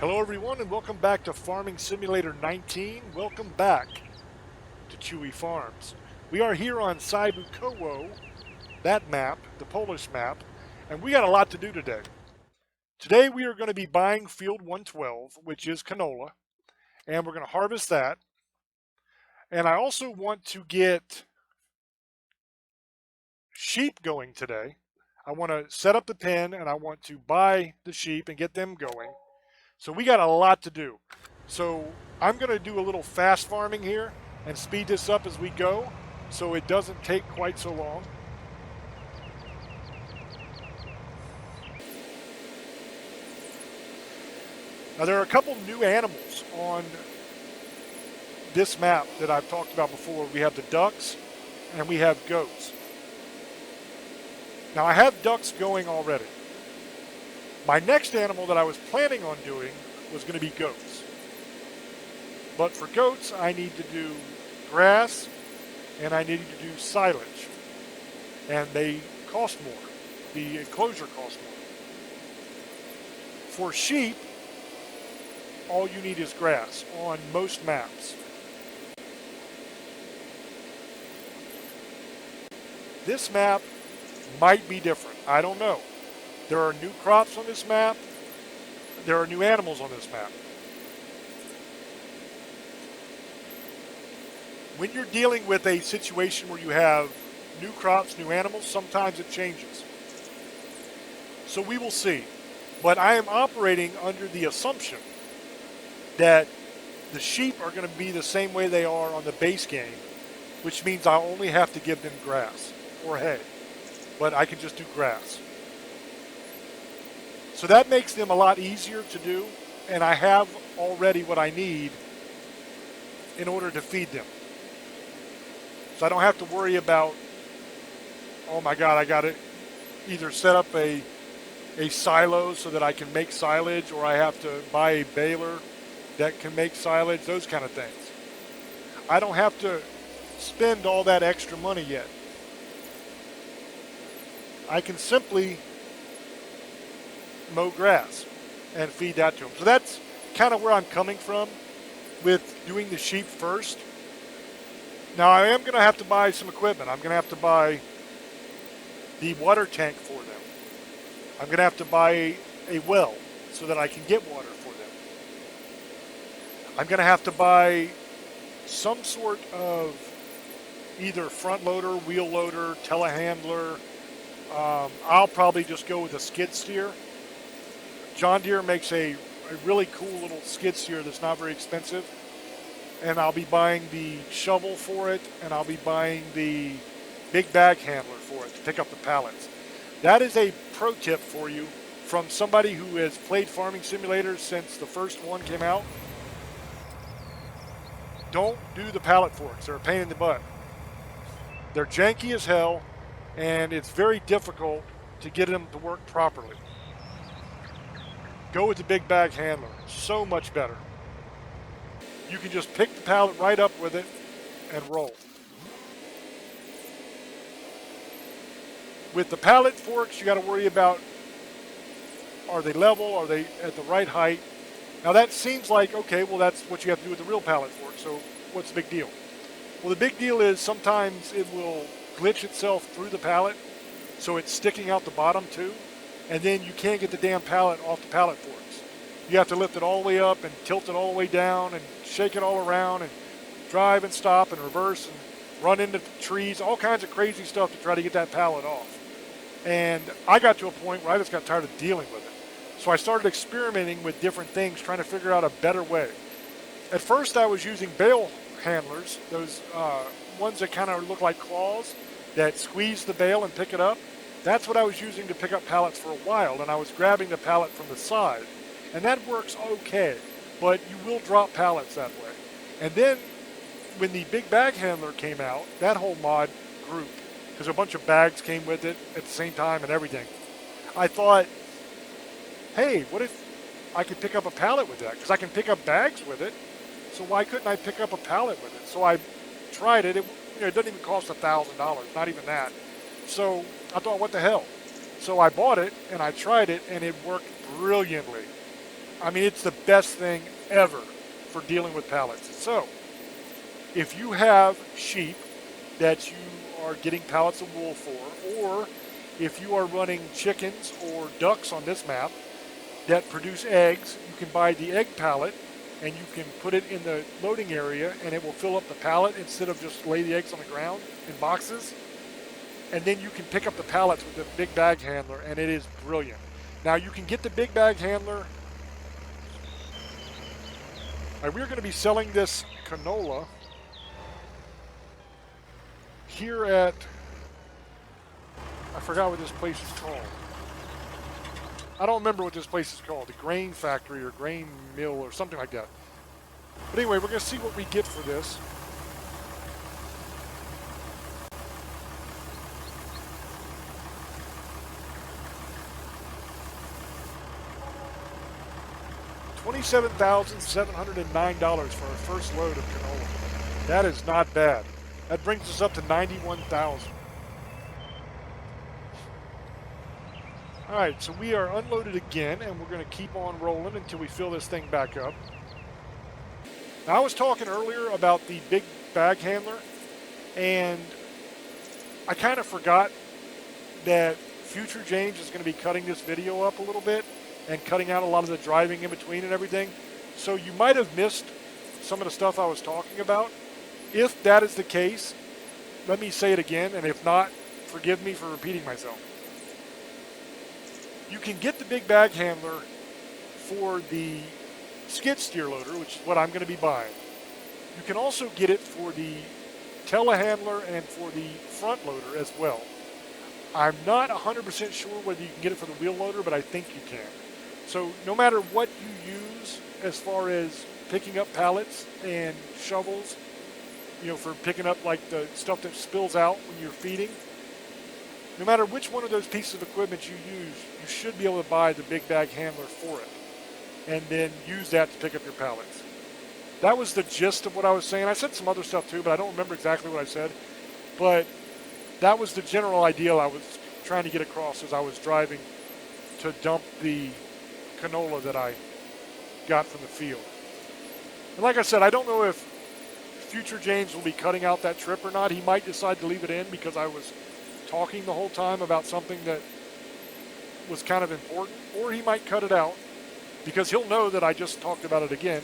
Hello everyone and welcome back to Farming Simulator 19. Welcome back to Chewie Farms. We are here on Saibukowo, that map, the Polish map, and we got a lot to do today. Today we are going to be buying Field 112, which is canola, and we're going to harvest that. And I also want to get sheep going today. I want to set up the pen and I want to buy the sheep and get them going. So we got a lot to do. So I'm going to do a little fast farming here and speed this up as we go so it doesn't take quite so long. Now there are a couple new animals on this map that I've talked about before. We have the ducks and we have goats. Now I have ducks going already. My next animal that I was planning on doing was going to be goats. But for goats, I need to do grass and I need to do silage. And they cost more. The enclosure costs more. For sheep, all you need is grass on most maps. This map might be different. I don't know. There are new crops on this map. There are new animals on this map. When you're dealing with a situation where you have new crops, new animals, sometimes it changes. So we will see. But I am operating under the assumption that the sheep are going to be the same way they are on the base game, which means I'll only have to give them grass or hay. But I can just do grass. So that makes them a lot easier to do, and I have already what I need in order to feed them. So I don't have to worry about, oh my God, I got to either set up a silo so that I can make silage, or I have to buy a baler that can make silage, those kind of things. I don't have to spend all that extra money yet. I can simply mow grass and feed that to them. So that's kind of where I'm coming from with doing the sheep first. Now I am going to have to buy some equipment. I'm going to have to buy the water tank for them. I'm going to have to buy a well so that I can get water for them. I'm going to have to buy some sort of either front loader, wheel loader, telehandler. I'll probably just go with a skid steer. John Deere makes a really cool little skid steer that's not very expensive. And I'll be buying the shovel for it, and I'll be buying the big bag handler for it to pick up the pallets. That is a pro tip for you from somebody who has played farming simulators since the first one came out. Don't do the pallet forks. They're a pain in the butt. They're janky as hell, and it's very difficult to get them to work properly. Go with the big bag handler. So much better. You can just pick the pallet right up with it and roll. With the pallet forks, you got to worry about, are they level? Are they at the right height? Now that seems like, okay, well that's what you have to do with the real pallet fork, so what's the big deal? Well, the big deal is sometimes it will glitch itself through the pallet, so it's sticking out the bottom too, and then you can't get the damn pallet off the pallet forks. You have to lift it all the way up and tilt it all the way down and shake it all around and drive and stop and reverse and run into trees, all kinds of crazy stuff to try to get that pallet off. And I got to a point where I just got tired of dealing with it. So I started experimenting with different things, trying to figure out a better way. At first I was using bale handlers, those ones that kind of look like claws that squeeze the bale and pick it up. That's what I was using to pick up pallets for a while, and I was grabbing the pallet from the side. And that works okay, but you will drop pallets that way. And then when the big bag handler came out, that whole mod grew because a bunch of bags came with it at the same time and everything. I thought, hey, what if I could pick up a pallet with that? Because I can pick up bags with it, so why couldn't I pick up a pallet with it? So I tried it. It doesn't even cost $1,000, not even that. So I thought, what the hell? So I bought it and I tried it and it worked brilliantly. I mean, it's the best thing ever for dealing with pallets. So, if you have sheep that you are getting pallets of wool for, or if you are running chickens or ducks on this map that produce eggs, you can buy the egg pallet and you can put it in the loading area and it will fill up the pallet instead of just lay the eggs on the ground in boxes. And then you can pick up the pallets with the big bag handler, and it is brilliant. Now you can get the big bag handler. We're going to be selling this canola here at, I forgot what this place is called. I don't remember what this place is called, the grain factory or grain mill or something like that. But anyway, we're going to see what we get for this. $27,709 for our first load of canola. That is not bad. That brings us up to $91,000. All right, so we are unloaded again, and we're going to keep on rolling until we fill this thing back up. Now, I was talking earlier about the big bag handler, and I kind of forgot that future James is going to be cutting this video up a little bit and cutting out a lot of the driving in between and everything. So you might have missed some of the stuff I was talking about. If that is the case, let me say it again, and if not, forgive me for repeating myself. You can get the big bag handler for the skid steer loader, which is what I'm going to be buying. You can also get it for the telehandler and for the front loader as well. I'm not 100% sure whether you can get it for the wheel loader, but I think you can. So no matter what you use as far as picking up pallets and shovels, you know, for picking up like the stuff that spills out when you're feeding, no matter which one of those pieces of equipment you use, you should be able to buy the big bag handler for it and then use that to pick up your pallets. That was the gist of what I was saying. I said some other stuff too, but I don't remember exactly what I said. But that was the general idea I was trying to get across as I was driving to dump the canola that I got from the field. And like I said, I don't know if future James will be cutting out that trip or not. He might decide to leave it in because I was talking the whole time about something that was kind of important, or he might cut it out because he'll know that I just talked about it again.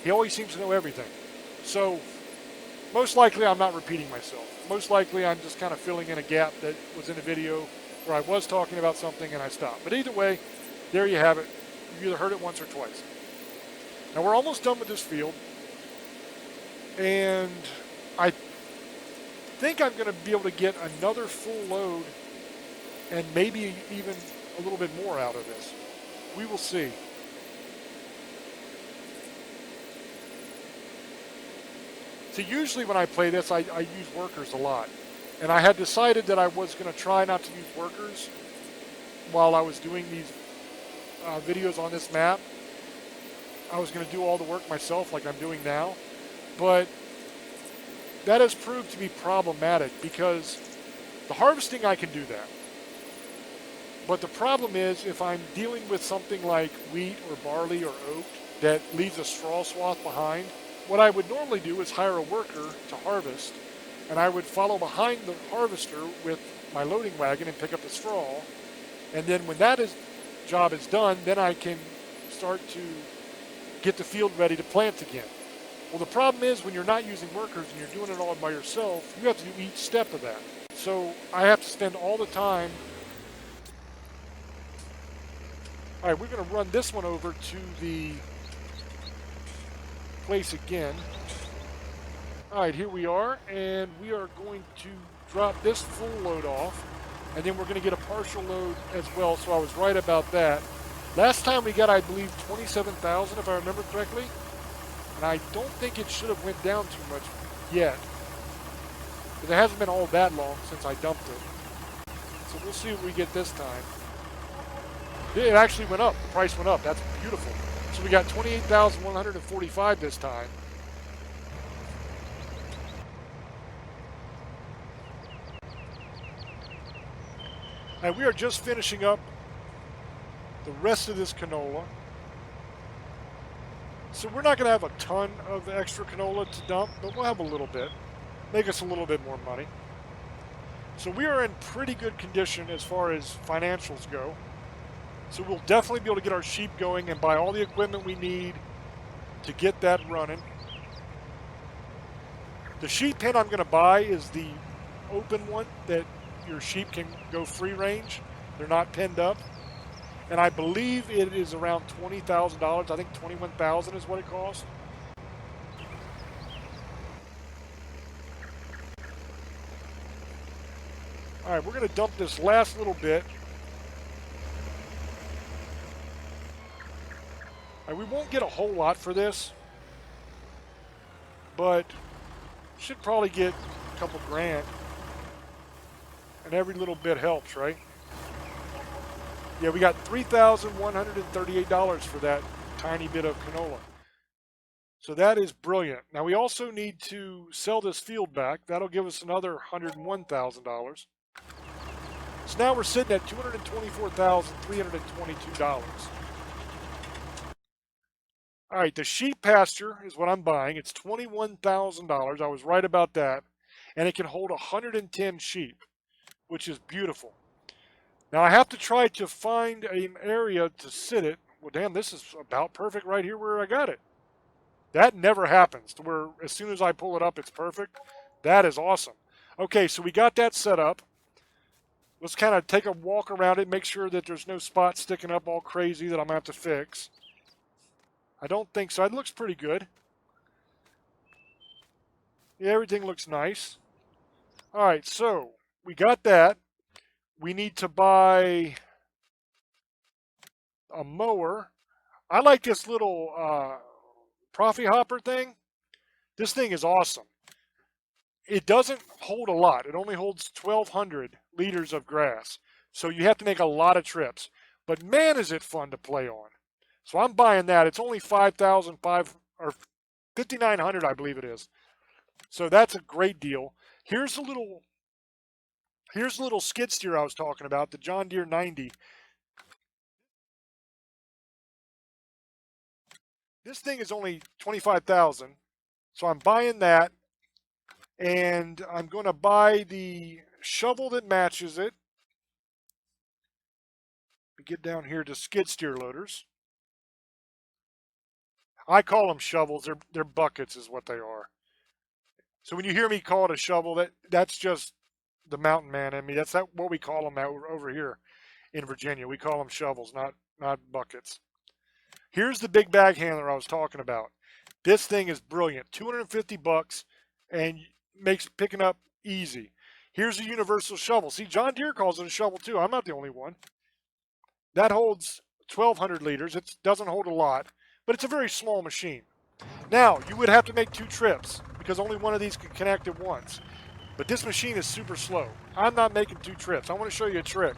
He always seems to know everything. So most likely I'm not repeating myself. Most likely I'm just kind of filling in a gap that was in a video where I was talking about something and I stopped. But either way, there you have it. You either heard it once or twice. Now we're almost done with this field, and I think I'm going to be able to get another full load and maybe even a little bit more out of this. We will see. So usually when I play this, I use workers a lot. And I had decided that I was going to try not to use workers while I was doing these videos on this map. I was going to do all the work myself like I'm doing now. But that has proved to be problematic because the harvesting, I can do that. But the problem is if I'm dealing with something like wheat or barley or oat that leaves a straw swath behind, what I would normally do is hire a worker to harvest, and I would follow behind the harvester with my loading wagon and pick up the straw. And then when that job is done, then I can start to get the field ready to plant again. Well, the problem is when you're not using workers and you're doing it all by yourself, you have to do each step of that. So I have to spend all the time. All right, we're going to run this one over to the place again. All right, here we are, and we are going to drop this full load off, and then we're going to get a partial load as well, so I was right about that. Last time we got, I believe, 27,000 if I remember correctly, and I don't think it should have went down too much yet, because it hasn't been all that long since I dumped it. So we'll see what we get this time. It actually went up. The price went up. That's beautiful. So we got 28,145 this time. And we are just finishing up the rest of this canola. So we're not going to have a ton of extra canola to dump, but we'll have a little bit. Make us a little bit more money. So we are in pretty good condition as far as financials go. So we'll definitely be able to get our sheep going and buy all the equipment we need to get that running. The sheep pen I'm going to buy is the open one that your sheep can go free range. They're not penned up. And I believe it is around $20,000. I think $21,000 is what it costs. All right, we're going to dump this last little bit. All right, we won't get a whole lot for this, but should probably get a couple grand. And every little bit helps, right? Yeah, we got $3,138 for that tiny bit of canola. So that is brilliant. Now we also need to sell this field back. That'll give us another $101,000. So now we're sitting at $224,322. All right, the sheep pasture is what I'm buying. It's $21,000. I was right about that. And it can hold 110 sheep, which is beautiful. Now I have to try to find an area to sit it. Well, damn, this is about perfect right here where I got it. That never happens to where as soon as I pull it up, it's perfect. That is awesome. Okay, so we got that set up. Let's kind of take a walk around it, make sure that there's no spots sticking up all crazy that I'm going to have to fix. I don't think so. It looks pretty good. Yeah, everything looks nice. All right, so we got that. We need to buy a mower. I like this little Profi hopper thing. This thing is awesome. It doesn't hold a lot. It only holds 1,200 liters of grass. So you have to make a lot of trips. But man, is it fun to play on. So I'm buying that. It's only $5,900, I believe it is. So that's a great deal. Here's a little skid steer I was talking about, the John Deere 90. This thing is only $25,000. So I'm buying that. And I'm going to buy the shovel that matches it. We get down here to skid steer loaders. I call them shovels. They're buckets is what they are. So when you hear me call it a shovel, that's just the mountain man in me. That's what we call them over here in Virginia. We call them shovels, not buckets. Here's the big bag handler I was talking about. This thing is brilliant. $250 and makes picking up easy. Here's a universal shovel. See, John Deere calls it a shovel too. I'm not the only one. That holds 1,200 liters. It doesn't hold a lot, but it's a very small machine. Now, you would have to make 2 trips because only one of these can connect at once. But this machine is super slow. I'm not making 2 trips. I want to show you a trick.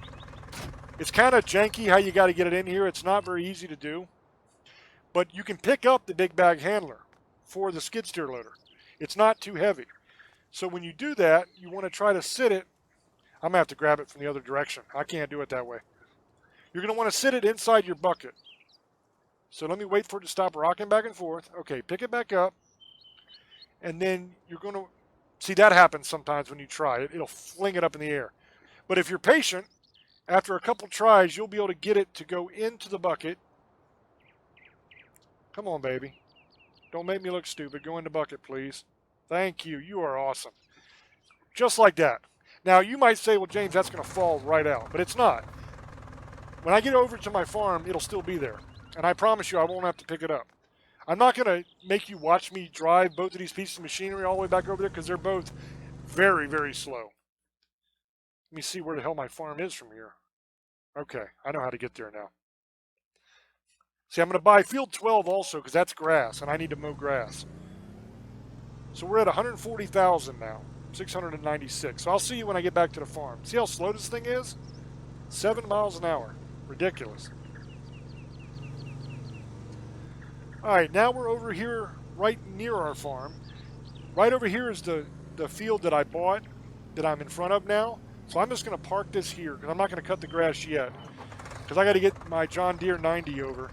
It's kind of janky how you got to get it in here. It's not very easy to do. But you can pick up the big bag handler for the skid steer loader. It's not too heavy. So when you do that, you want to try to sit it. I'm going to have to grab it from the other direction. I can't do it that way. You're going to want to sit it inside your bucket. So let me wait for it to stop rocking back and forth. Okay, pick it back up. And then you're going to, see that happens sometimes when you try it. It'll fling it up in the air. But if you're patient, after a couple tries, you'll be able to get it to go into the bucket. Come on, baby. Don't make me look stupid. Go in the bucket, please. Thank you. You are awesome. Just like that. Now, you might say, well, James, that's going to fall right out. But it's not. When I get over to my farm, it'll still be there. And I promise you, I won't have to pick it up. I'm not going to make you watch me drive both of these pieces of machinery all the way back over there because they're both very, very slow. Let me see where the hell my farm is from here. Okay, I know how to get there now. See, I'm going to buy field 12 also because that's grass, and I need to mow grass. So we're at 140,000 now, 696. So I'll see you when I get back to the farm. See how slow this thing is? 7 miles an hour. Ridiculous. All right, now we're over here right near our farm. Right over here is the field that I bought that I'm in front of now. So I'm just going to park this here because I'm not going to cut the grass yet because I got to get my John Deere 90 over.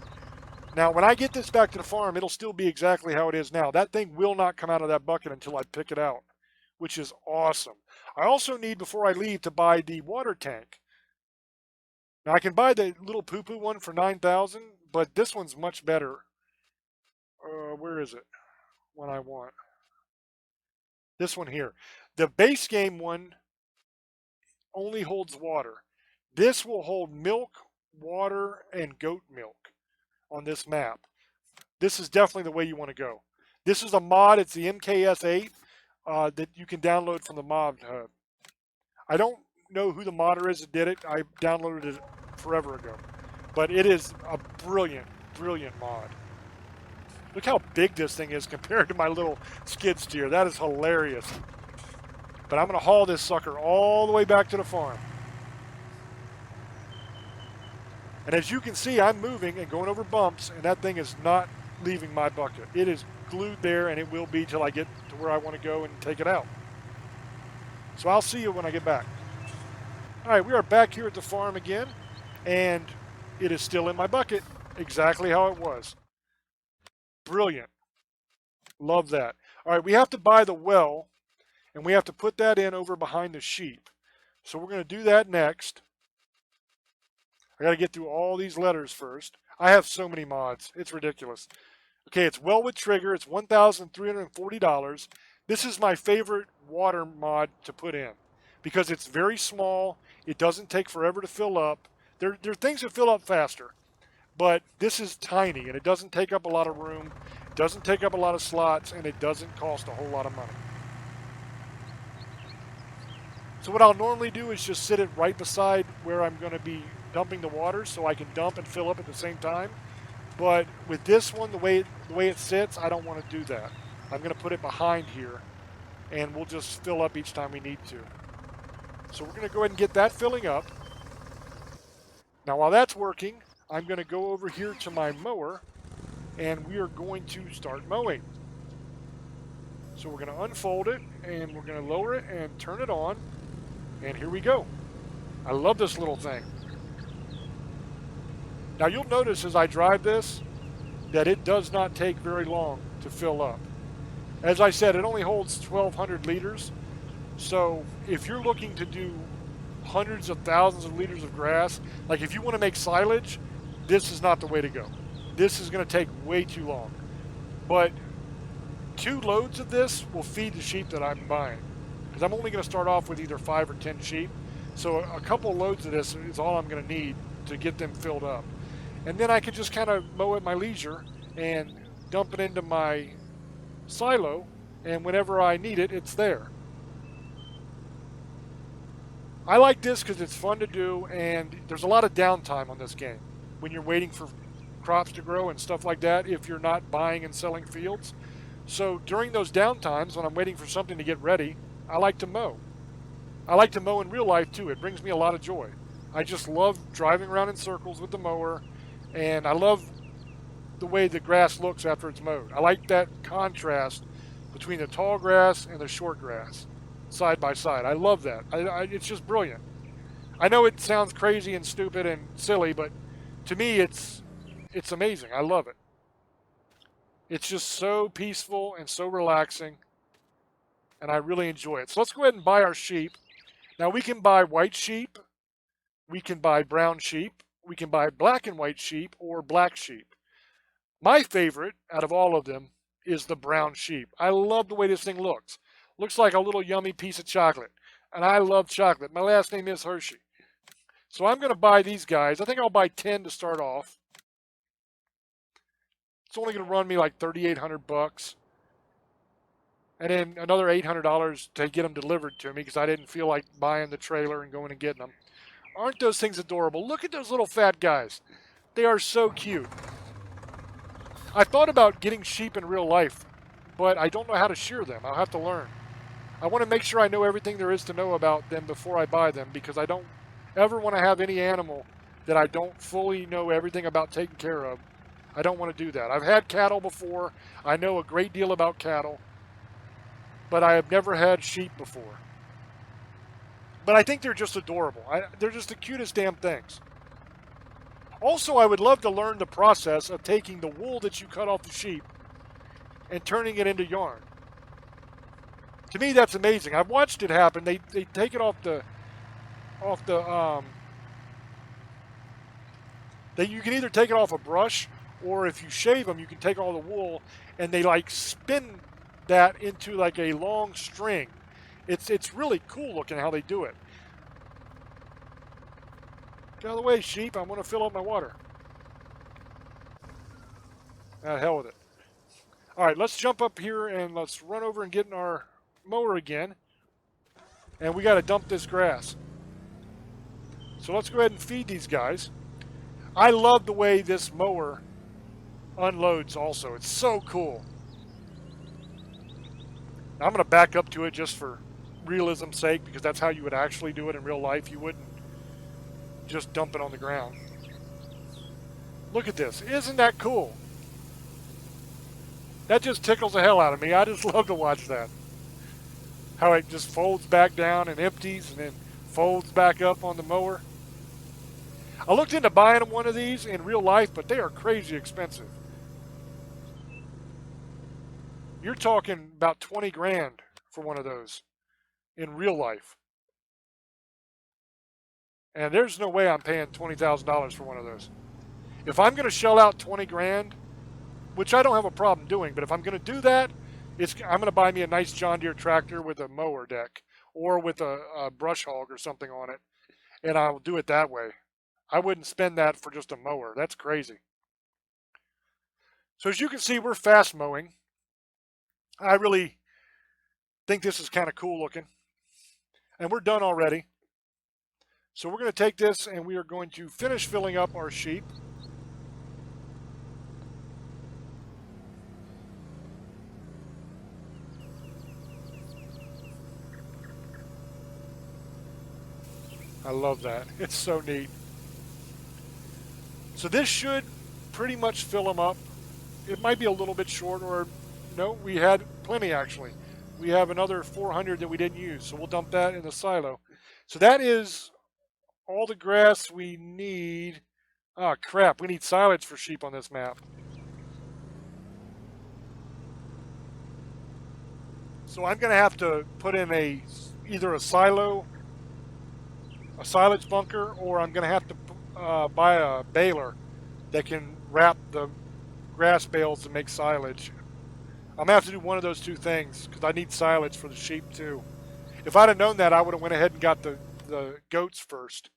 Now, when I get this back to the farm, it'll still be exactly how it is now. That thing will not come out of that bucket until I pick it out, which is awesome. I also need, before I leave, to buy the water tank. Now, I can buy the little poo-poo one for 9,000, but this one's much better. Where is it? One I want. This one here. The base game one only holds water. This will hold milk, water, and goat milk on this map. This is definitely the way you want to go. This is a mod. It's the MKS8 that you can download from the mod hub. I don't know who the modder is that did it. I downloaded it forever ago. But it is a brilliant, brilliant mod. Look how big this thing is compared to my little skid steer. That is hilarious. But I'm going to haul this sucker all the way back to the farm. And as you can see, I'm moving and going over bumps, and that thing is not leaving my bucket. It is glued there, and it will be till I get to where I want to go and take it out. So I'll see you when I get back. All right, we are back here at the farm again, and it is still in my bucket, exactly how it was. Brilliant. Love that. All right, we have to buy the well, and we have to put that in over behind the sheep. So we're going to do that next. I got to get through all these letters first. I have so many mods. It's ridiculous. Okay, it's well with trigger. It's $1,340. This is my favorite water mod to put in because it's very small. It doesn't take forever to fill up. There are things that fill up faster, but this is tiny and it doesn't take up a lot of room. It doesn't take up a lot of slots, and it doesn't cost a whole lot of money. So what I'll normally do is just sit it right beside where I'm going to be dumping the water so I can dump and fill up at the same time. But with this one, the way it sits, I don't want to do that. I'm going to put it behind here, and we'll just fill up each time we need to. So we're going to go ahead and get that filling up. Now while that's working, I'm going to go over here to my mower, and we are going to start mowing. So we're going to unfold it, and we're going to lower it and turn it on, and here we go. I love this little thing. Now you'll notice as I drive this that it does not take very long to fill up. As I said, it only holds 1,200 liters. So if you're looking to do hundreds of thousands of liters of grass, like if you want to make silage, this is not the way to go. This is going to take way too long. But 2 loads of this will feed the sheep that I'm buying, because I'm only going to start off with either 5 or 10 sheep. So a couple loads of this is all I'm going to need to get them filled up. And then I can just kind of mow at my leisure and dump it into my silo, and whenever I need it, it's there. I like this because it's fun to do, and there's a lot of downtime on this game when you're waiting for crops to grow and stuff like that if you're not buying and selling fields. So during those downtimes when I'm waiting for something to get ready, I like to mow. I like to mow in real life too. It brings me a lot of joy. I just love driving around in circles with the mower, and I love the way the grass looks after it's mowed. I like that contrast between the tall grass and the short grass side by side. I love that. It's just brilliant. I know it sounds crazy and stupid and silly, but to me it's amazing. I love it. It's just so peaceful and so relaxing, and I really enjoy it. So let's go ahead and buy our sheep. Now we can buy white sheep, we can buy brown sheep, we can buy black and white sheep or black sheep. My favorite out of all of them is the brown sheep. I love the way this thing looks. Looks like a little yummy piece of chocolate. And I love chocolate. My last name is Hershey. So I'm going to buy these guys. I think I'll buy 10 to start off. It's only going to run me like $3,800. And then another $800 to get them delivered to me because I didn't feel like buying the trailer and going and getting them. Aren't those things adorable? Look at those little fat guys. They are so cute. I thought about getting sheep in real life, but I don't know how to shear them. I'll have to learn. I want to make sure I know everything there is to know about them before I buy them, because I don't ever want to have any animal that I don't fully know everything about taking care of. I don't want to do that. I've had cattle before. I know a great deal about cattle, but I have never had sheep before. But I think they're just adorable. They're just the cutest damn things. Also, I would love to learn the process of taking the wool that you cut off the sheep and turning it into yarn. To me, that's amazing. I've watched it happen. They take it off the you can either take it off a brush, or if you shave them, you can take all the wool and they like spin that into like a long string. It's really cool looking how they do it. Get out of the way, sheep. I want to fill up my water. Hell with it. All right, let's jump up here and let's run over and get in our mower again. And we got to dump this grass. So let's go ahead and feed these guys. I love the way this mower unloads also. It's so cool. I'm going to back up to it just for realism's sake, because that's how you would actually do it in real life. You wouldn't just dump it on the ground. Look at this. Isn't that cool? That just tickles the hell out of me. I just love to watch that. How it just folds back down and empties and then folds back up on the mower. I looked into buying one of these in real life, but they are crazy expensive. You're talking about 20 grand for one of those in real life. And there's no way I'm paying $20,000 for one of those. If I'm going to shell out 20 grand, which I don't have a problem doing, but if I'm going to do that, I'm going to buy me a nice John Deere tractor with a mower deck or with a brush hog or something on it, and I'll do it that way. I wouldn't spend that for just a mower. That's crazy. So as you can see, we're fast mowing. I really think this is kind of cool looking. And we're done already. So we're going to take this and we are going to finish filling up our sheep. I love that. It's so neat. So this should pretty much fill them up. It might be a little bit short, or no, we had plenty actually. We have another 400 that we didn't use, so we'll dump that in the silo. So that is all the grass we need. Oh crap, we need silage for sheep on this map. So I'm going to have to put in either a silage bunker, or I'm going to have to buy a baler that can wrap the grass bales to make silage. I'm going to have to do one of those two things because I need silage for the sheep too. If I'd have known that, I would have went ahead and got the goats first.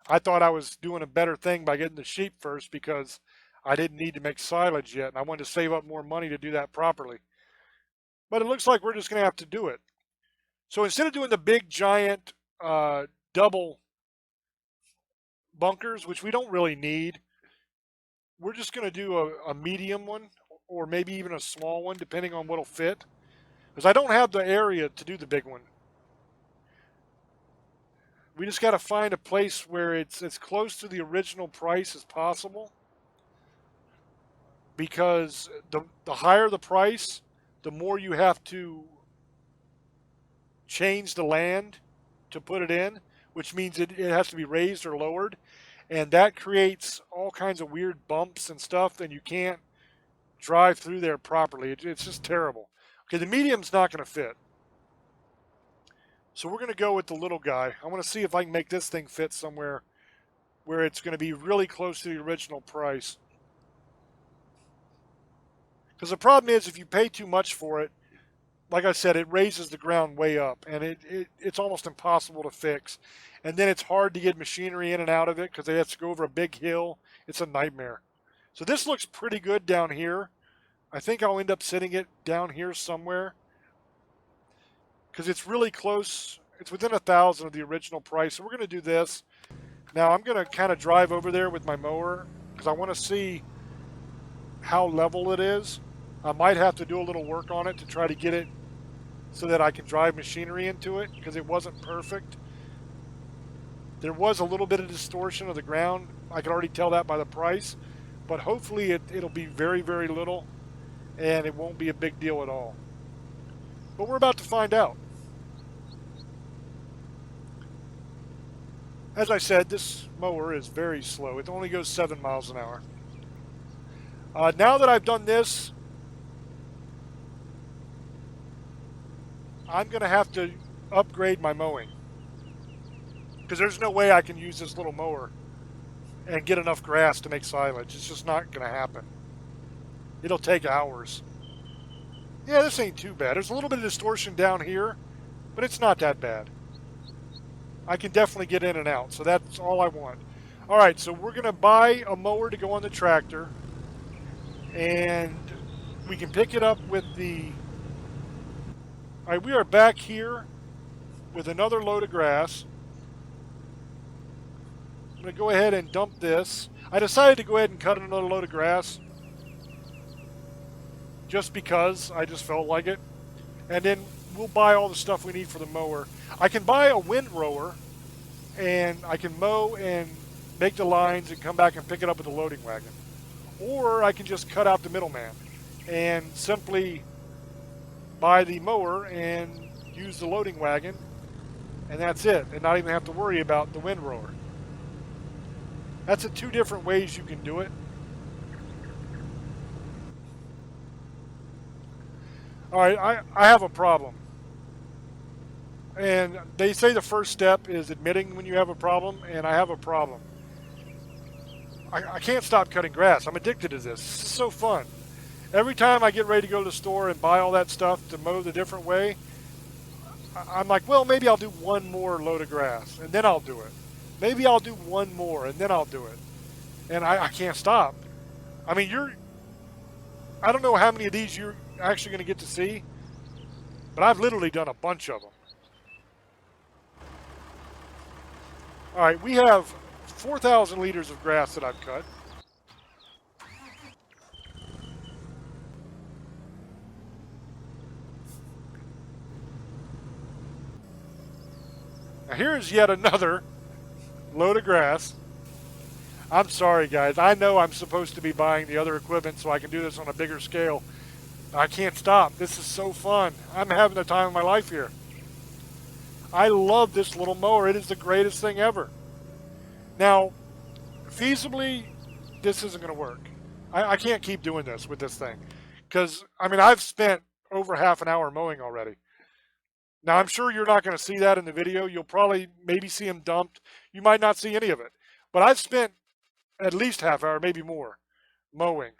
I thought I was doing a better thing by getting the sheep first because I didn't need to make silage yet, and I wanted to save up more money to do that properly. But it looks like we're just going to have to do it. So instead of doing the big giant double bunkers, which we don't really need, we're just going to do a medium one, or maybe even a small one, depending on what'll fit. Because I don't have the area to do the big one. We just got to find a place where it's as close to the original price as possible. Because the higher the price, the more you have to change the land to put it in, which means it has to be raised or lowered. And that creates all kinds of weird bumps and stuff, and you can't drive through there properly. It's just terrible. Okay, the medium's not going to fit. So we're going to go with the little guy. I want to see if I can make this thing fit somewhere where it's going to be really close to the original price. Because the problem is, if you pay too much for it, like I said, it raises the ground way up, and it's almost impossible to fix. And then it's hard to get machinery in and out of it because they have to go over a big hill. It's a nightmare. So this looks pretty good down here. I think I'll end up sitting it down here somewhere because it's really close. It's within 1,000 of the original price. So we're going to do this. Now I'm going to kind of drive over there with my mower because I want to see how level it is. I might have to do a little work on it to try to get it so that I can drive machinery into it because it wasn't perfect. There was a little bit of distortion of the ground. I could already tell that by the price, but hopefully it'll be very, very little and it won't be a big deal at all. But we're about to find out. As I said, this mower is very slow. It only goes 7 miles an hour. Now that I've done this, I'm going to have to upgrade my mowing, because there's no way I can use this little mower and get enough grass to make silage. It's just not going to happen. It'll take hours. Yeah, this ain't too bad. There's a little bit of distortion down here, but it's not that bad. I can definitely get in and out, so that's all I want. All right, so we're going to buy a mower to go on the tractor, and we can pick it up with the... All right, we are back here with another load of grass. I'm going to go ahead and dump this. I decided to go ahead and cut another load of grass just because I just felt like it. And then we'll buy all the stuff we need for the mower. I can buy a windrower, and I can mow and make the lines and come back and pick it up with the loading wagon. Or I can just cut out the middleman and simply buy the mower and use the loading wagon, and that's it, and not even have to worry about the windrower. That's the two different ways you can do it. All right, I have a problem. And they say the first step is admitting when you have a problem, and I have a problem. I can't stop cutting grass. I'm addicted to this. This is so fun. Every time I get ready to go to the store and buy all that stuff to mow the different way, I'm like, well, maybe I'll do one more load of grass, and then I'll do it. Maybe I'll do one more, and then I'll do it. And I can't stop. I mean, I don't know how many of these you're actually going to get to see, but I've literally done a bunch of them. All right, we have 4,000 liters of grass that I've cut. Now here's yet another load of grass. I'm sorry, guys. I know I'm supposed to be buying the other equipment so I can do this on a bigger scale. I can't stop. This is so fun. I'm having the time of my life here. I love this little mower. It is the greatest thing ever. Now, feasibly, this isn't going to work. I can't keep doing this with this thing. Because, I mean, I've spent over half an hour mowing already. Now, I'm sure you're not going to see that in the video. You'll probably maybe see them dumped. You might not see any of it. But I've spent at least half hour, maybe more, mowing.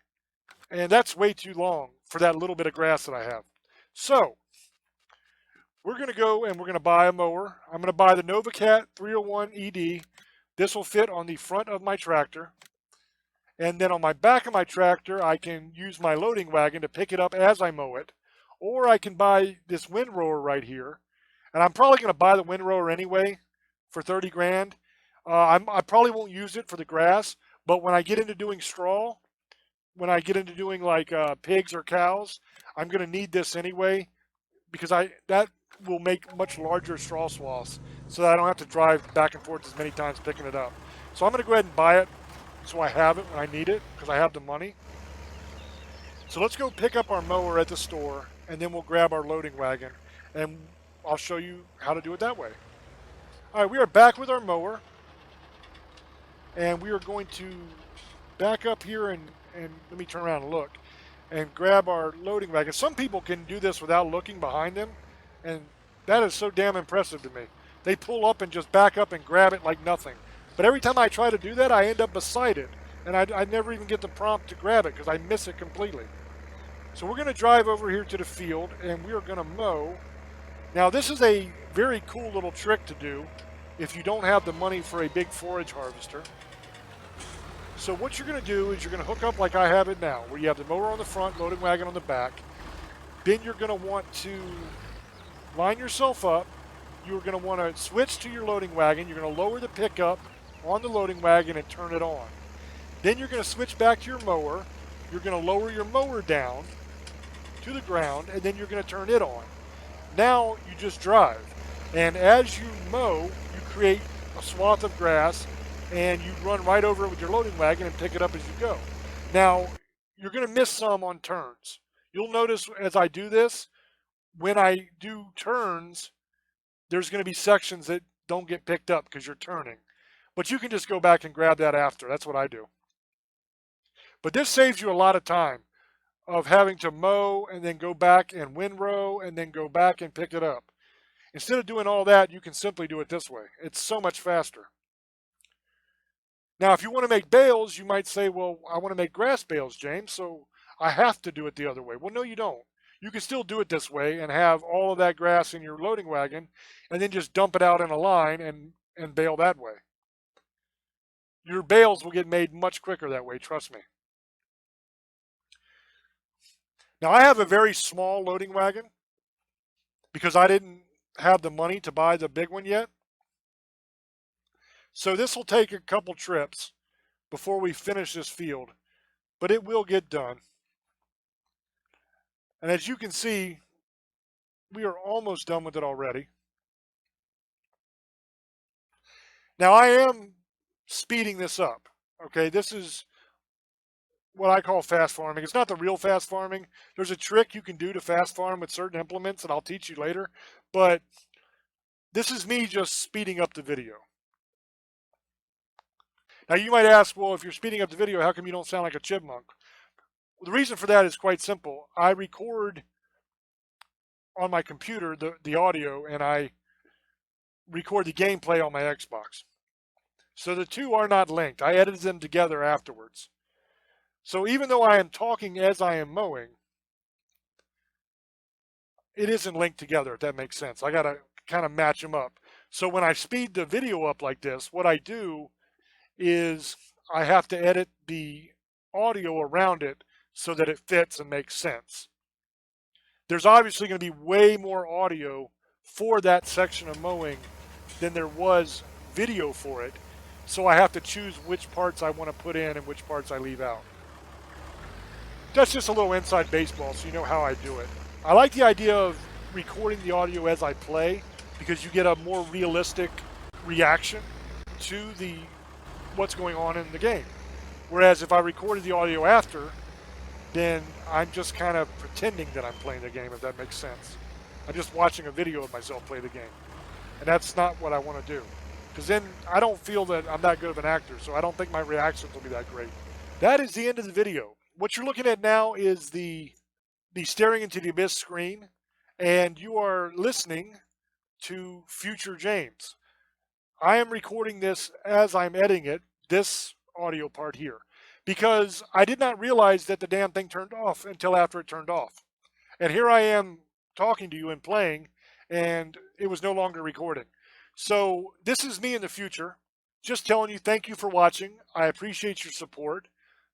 And that's way too long for that little bit of grass that I have. So, we're going to go and we're going to buy a mower. I'm going to buy the NovaCat 301 ED. This will fit on the front of my tractor. And then on my back of my tractor, I can use my loading wagon to pick it up as I mow it. Or I can buy this windrower right here. And I'm probably going to buy the windrower anyway for 30 grand. I probably won't use it for the grass, but when I get into doing straw, when I get into doing like pigs or cows, I'm going to need this anyway, because that will make much larger straw swaths so that I don't have to drive back and forth as many times picking it up. So I'm going to go ahead and buy it so I have it when I need it, because I have the money. So let's go pick up our mower at the store, and then we'll grab our loading wagon, and I'll show you how to do it that way. All right, we are back with our mower, and we are going to back up here and let me turn around and look and grab our loading wagon. Some people can do this without looking behind them, and that is so damn impressive to me. They pull up and just back up and grab it like nothing. But every time I try to do that, I end up beside it, and I never even get the prompt to grab it because I miss it completely. So we're going to drive over here to the field, and we are going to mow. Now this is a very cool little trick to do if you don't have the money for a big forage harvester. So what you're going to do is you're going to hook up like I have it now, where you have the mower on the front, loading wagon on the back. Then you're going to want to line yourself up. You're going to want to switch to your loading wagon. You're going to lower the pickup on the loading wagon and turn it on. Then you're going to switch back to your mower. You're going to lower your mower down to the ground, and then you're going to turn it on. Now you just drive. And as you mow, you create a swath of grass, and you run right over it with your loading wagon and pick it up as you go. Now, you're going to miss some on turns. You'll notice as I do this, when I do turns, there's going to be sections that don't get picked up because you're turning. But you can just go back and grab that after. That's what I do. But this saves you a lot of time of having to mow and then go back and windrow and then go back and pick it up. Instead of doing all that, you can simply do it this way. It's so much faster. Now, if you want to make bales, you might say, well, I want to make grass bales, James, so I have to do it the other way. Well, no, you don't. You can still do it this way and have all of that grass in your loading wagon and then just dump it out in a line and bale that way. Your bales will get made much quicker that way, trust me. Now, I have a very small loading wagon because I didn't have the money to buy the big one yet. So this will take a couple trips before we finish this field, but it will get done. And as you can see, we are almost done with it already. Now I am speeding this up. Okay, this is what I call fast farming. It's not the real fast farming. There's a trick you can do to fast farm with certain implements that I'll teach you later, but this is me just speeding up the video. Now you might ask, well, if you're speeding up the video, how come you don't sound like a chipmunk? Well, the reason for that is quite simple. I record on my computer the audio and I record the gameplay on my Xbox. So the two are not linked. I edited them together afterwards. So even though I am talking as I am mowing, it isn't linked together, if that makes sense. I got to kind of match them up. So when I speed the video up like this, what I do is I have to edit the audio around it so that it fits and makes sense. There's obviously going to be way more audio for that section of mowing than there was video for it. So I have to choose which parts I want to put in and which parts I leave out. That's just a little inside baseball, so you know how I do it. I like the idea of recording the audio as I play because you get a more realistic reaction to what's going on in the game. Whereas if I recorded the audio after, then I'm just kind of pretending that I'm playing the game, if that makes sense. I'm just watching a video of myself play the game. And that's not what I want to do. Because then I don't feel that I'm that good of an actor, so I don't think my reactions will be that great. That is the end of the video. What you're looking at now is the staring into the abyss screen, and you are listening to future James. I am recording this as I'm editing it, this audio part here, because I did not realize that the damn thing turned off until after it turned off. And here I am talking to you and playing, and it was no longer recording. So this is me in the future, just telling you thank you for watching. I appreciate your support.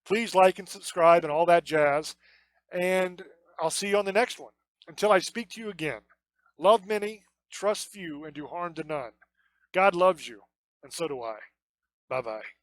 Please like and subscribe and all that jazz. And I'll see you on the next one. Until I speak to you again, love many, trust few, and do harm to none. God loves you, and so do I. Bye-bye.